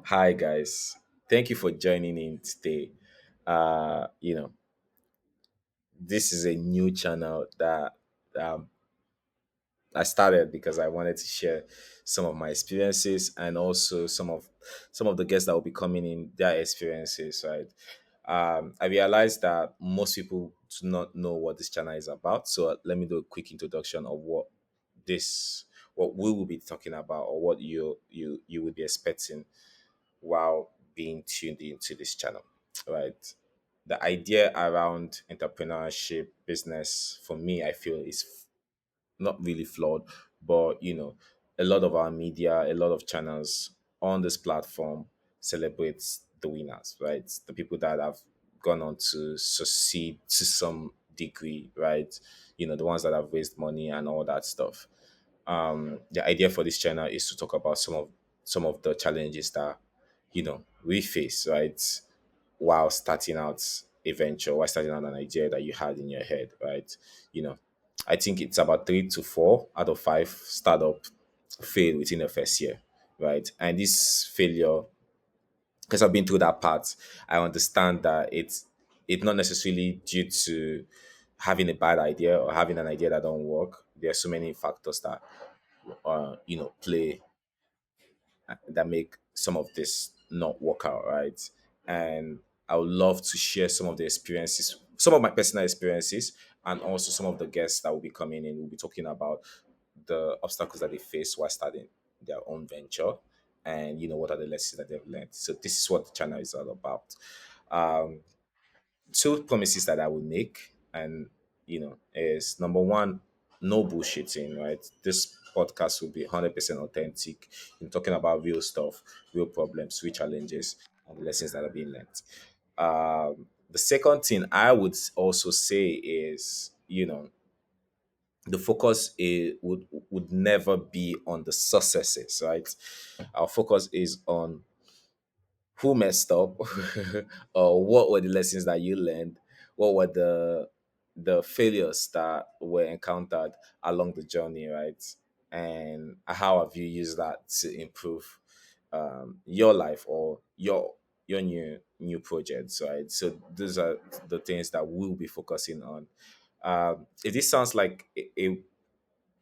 Hi guys. Thank you for joining in today. Uh, you know, this is a new channel that um, I started because I wanted to share some of my experiences and also some of the guests that will be coming in their experiences, right? I realized that most people do not know what this channel is about. So let me do a quick introduction of this what we will be talking about or what you would be expecting while being tuned into this channel, right? The idea around entrepreneurship business for me, I feel is not really flawed, but a lot of our media, a lot of channels on this platform celebrates the winners, right? The people that have gone on to succeed to some degree, right? The ones that have raised money and all that stuff. The idea for this channel is to talk about some of the challenges that we face, right, while starting out a venture, while starting out an idea that you had in your head, right? you know I think it's about 3 to 4 out of 5 startup fail within the first year, right? And this failure, because I've been through that part, I understand that it's not necessarily due to having a bad idea or having an idea that don't work. There are so many factors that play that make some of this not work out, right? And I would love to share some of the experiences, some of my personal experiences, and also some of the guests that will be coming in. We'll be talking about the obstacles that they face while starting their own venture, and what are the lessons that they've learned. So this is what the channel is all about. Um, Two promises that I would make, and is number one, no bullshitting, right? This podcast will be 100% authentic in talking about real stuff, real problems, real challenges, and the lessons that are being learned. The second thing I would also say is, the focus would never be on the successes, right? Our focus is on who messed up or what were the lessons that you learned, what were the failures that were encountered along the journey, right? And how have you used that to improve your life or your new projects, right? So those are the things that we'll be focusing on. If this sounds like a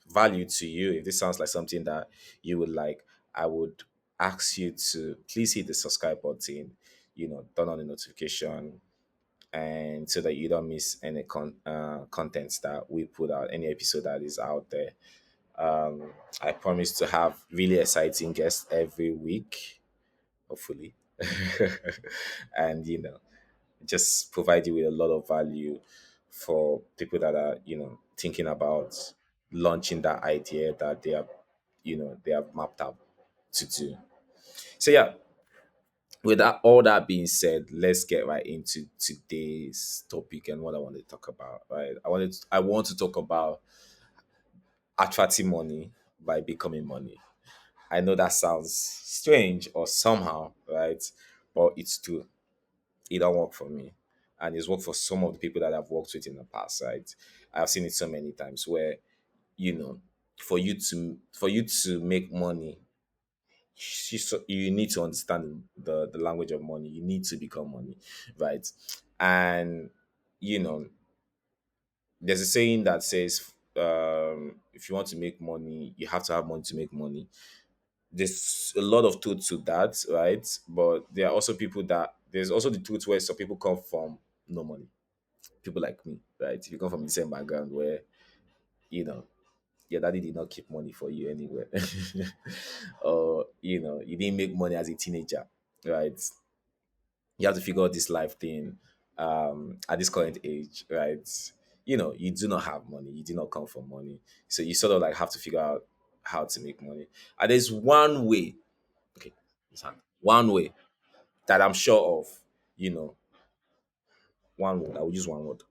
value to you, if this sounds like something that you would like, I would ask you to please hit the subscribe button, turn on the notification, and so that you don't miss any contents that we put out, any episode that is out there. I promise to have really exciting guests every week, hopefully. And just provide you with a lot of value for people that are thinking about launching that idea that they have mapped out to do. So yeah, with all that being said, let's get right into today's topic and what I want to talk about, right? I want to talk about attracting money by becoming money. I know that sounds strange or somehow, right? But it's true. It don't work for me, and it's worked for some of the people that I've worked with in the past, right? I've seen it so many times where you know for you to make money, you need to understand the language of money. You need to become money, right? And you know there's a saying that says, if you want to make money, you have to have money to make money. There's a lot of truth to that, right? But there are also people that there's also the truth where some people come from no money. People like me, right? If you come from the same background where you know your daddy did not keep money for you anywhere, or you didn't make money as a teenager, right? You have to figure out this life thing at this current age, right? You do not have money, you do not come from money, so you sort of like have to figure out how to make money. And there's one way, okay, one way that I'm sure of, you know, one word. I will use one word.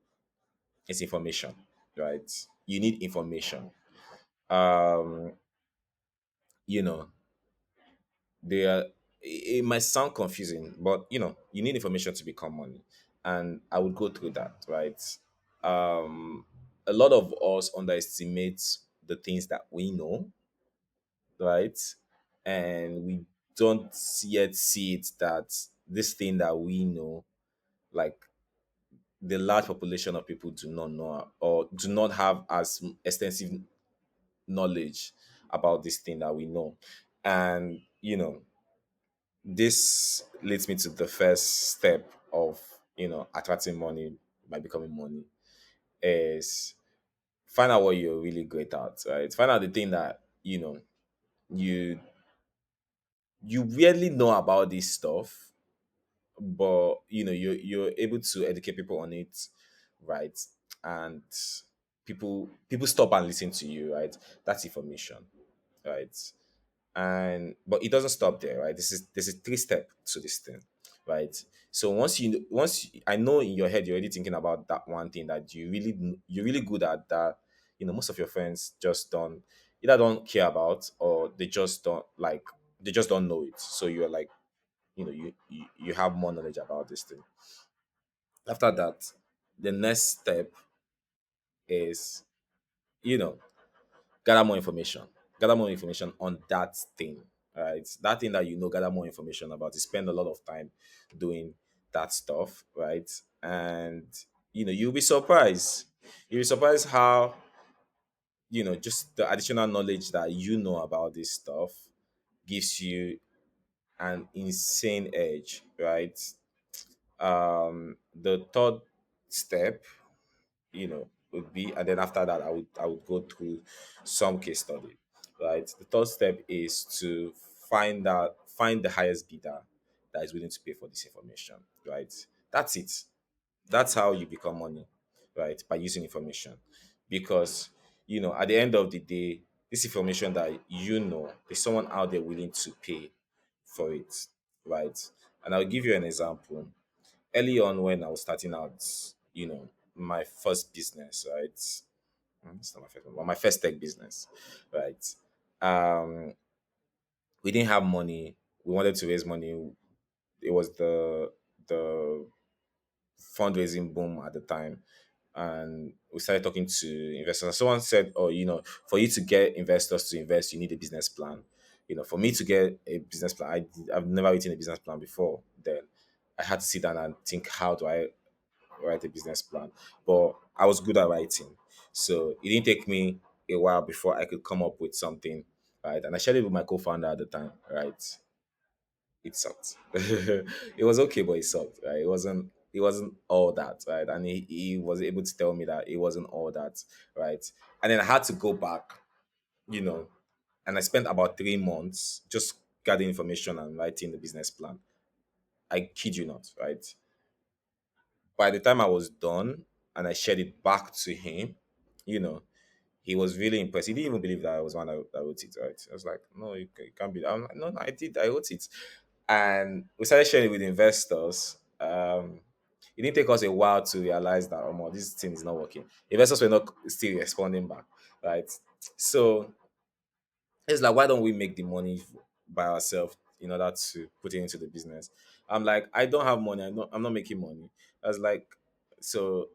It's information, right? You need information. Um, you know, they are. It might sound confusing, but you need information to become money, and I would go through that, right? Um, a lot of us underestimate the things that we know, right? And we don't yet see it that this thing that we know, like the large population of people do not know or do not have as extensive knowledge about this thing that we know. And this leads me to the first step of attracting money by becoming money is find out what you're really great at, right? Find out the thing that you you rarely know about this stuff, but you're able to educate people on it, right? And people stop and listen to you, right? That's information, right? And but it doesn't stop there, right? This is three step to this thing, right? So I know in your head you're already thinking about that one thing that you're really good at, that most of your friends just don't either don't care about, or they just don't know it. So you're like, you have more knowledge about this thing. After that, the next step is, you know gather more information. Gather more information on that thing, right? That thing that gather more information about it. Spend a lot of time doing that stuff, right? And you'll be surprised. You'll be surprised how just the additional knowledge that about this stuff gives you an insane edge, right? The third step, would be, and then after that I would go through some case study, right? The third step is to find the highest bidder that is willing to pay for this information, right? That's it. That's how you become money, right? By using information. Because at the end of the day, this information that there's someone out there willing to pay for it, right? And I'll give you an example. Early on, when I was starting out, my first business, right? It's not my first one, but my first tech business, right? Um, we didn't have money. We wanted to raise money. It was the fundraising boom at the time, and we started talking to investors. Someone said, "Oh, for you to get investors to invest, you need a business plan." For me to get a business plan, I've never written a business plan before. Then I had to sit down and think, how do I write a business plan? But I was good at writing, so it didn't take me a while before I could come up with something, right? And I shared it with my co-founder at the time, right? It sucked. It was okay, but it sucked, right? It wasn't all that, right? And he was able to tell me that it wasn't all that, right? And then I had to go back, you know, and I spent about 3 months just gathering information and writing the business plan. I kid you not, right? By the time I was done and I shared it back to him, you know, he was really impressed. He didn't even believe that I was one that wrote it, right? I was like, no, you can't be. I'm like, no, no, I did. I wrote it. And we started sharing it with investors. It didn't take us a while to realize that, oh, my, this thing is not working. Investors were not still responding back, right? So it's like, why don't we make the money by ourselves in order to put it into the business? I'm like, I don't have money. I'm not making money. I was like, so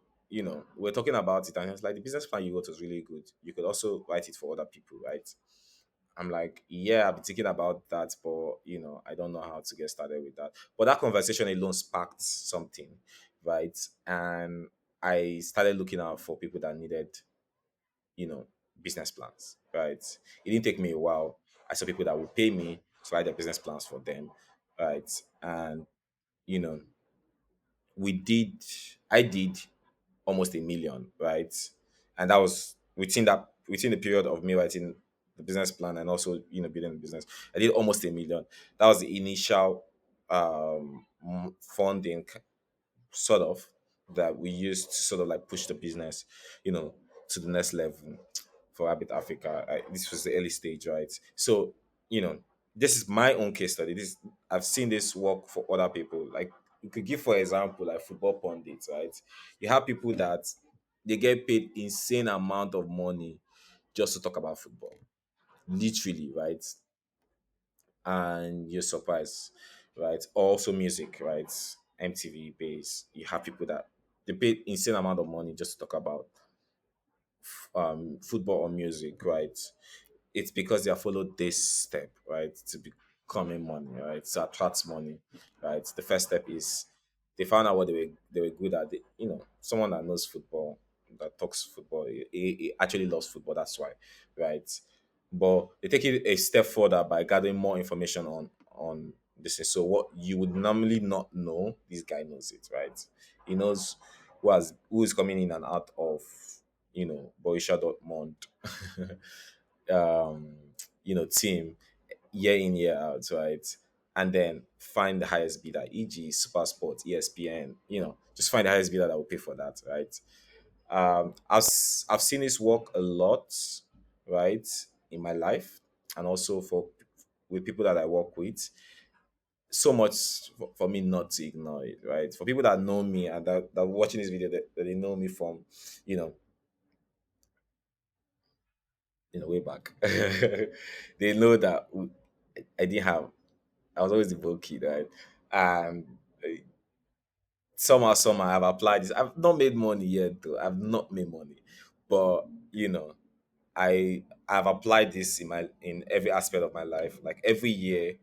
we're talking about it, and it's like, the business plan you wrote was really good. You could also write it for other people, right? I'm like, yeah, I've been thinking about that, but I don't know how to get started with that. But that conversation alone sparked something, right? And I started looking out for people that needed, you know, business plans, right? It didn't take me a while. I saw people that would pay me to write their business plans for them, right? And you know, we did, I did almost 1 million, right? And that was within the period of me writing the business plan and also building the business. I did almost 1 million. That was the initial funding, sort of, that we used to sort of like push the business, you know, to the next level for Habit Africa. This was the early stage, right? So, you know, this is my own case study. This I've seen this work for other people. Like, you could give, for example, like football pundits, right? You have people that they get paid insane amount of money just to talk about football, literally, right? And you're surprised, right? Also music, right? MTV base. You have people that they pay insane amount of money just to talk about football or music, right? It's because they have followed this step, right? To come in money, right? To attract money, right? The first step is they found out what they were good at. Someone that knows football, that talks football, he actually loves football. That's why, right? But they take it a step further by gathering more information on this. So what you would normally not know, this guy knows it, right? He knows who is coming in and out of Borussia Dortmund, um, team year in year out, right? And then find the highest bidder, e.g., SuperSport, ESPN. Just find the highest bidder that will pay for that, right? I've seen this work a lot, right, in my life, and also for with people that I work with. So much for me not to ignore it, right? For people that know me and that are watching this video, that they know me from, you know, way back. They know that I didn't have. I was always the broke kid, right? And somehow I've applied this. I've not made money yet, though. I've not made money, but I've applied this in every aspect of my life. Like every year,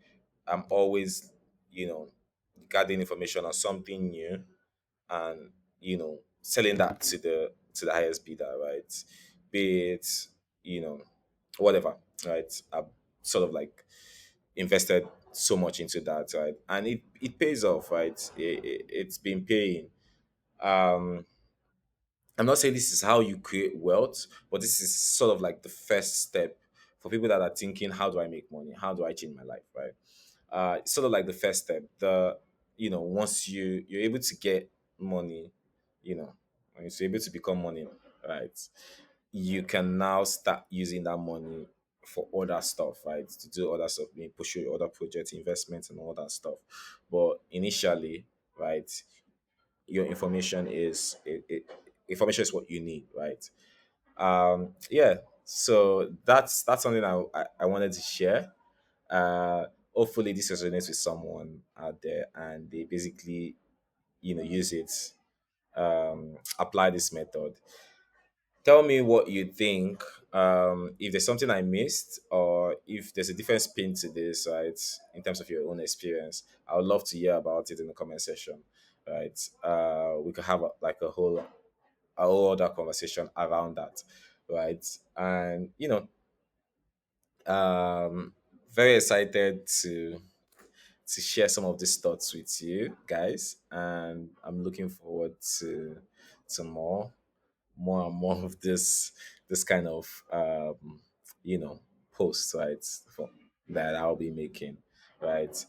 I'm always you know gathering information on something new, and selling that to the highest bidder, right? Be it whatever, right? I've sort of like invested so much into that, right? And it pays off, right? It's been paying. um I'm not saying this is how you create wealth, but this is sort of like the first step for people that are thinking, how do I make money? How do I change my life? Right? It's sort of like the first step. Once you're able to get money, when you're able to become money, right? You can now start using that money for other stuff, right? To do other stuff, maybe pursue other projects, investments, and all that stuff. But initially, right, your information is what you need, right? Yeah. So that's something I wanted to share. Hopefully this resonates with someone out there, and they basically use it, apply this method. Tell me what you think. If there's something I missed, or if there's a different spin to this, right, in terms of your own experience, I would love to hear about it in the comment section, right? We could have a whole other conversation around that, right? And um, very excited to share some of these thoughts with you guys, and I'm looking forward to more and more of this kind of posts, right, that I'll be making, right.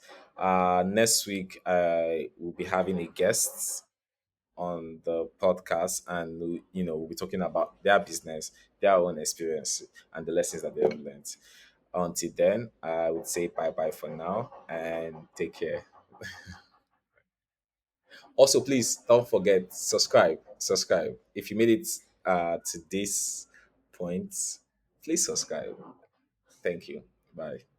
Next week I will be having a guest on the podcast, and we'll be talking about their business, their own experience, and the lessons that they've learned. Until then, I would say bye bye for now and take care. Also, please don't forget, subscribe if you made it to this point. Please subscribe. Thank you. Bye.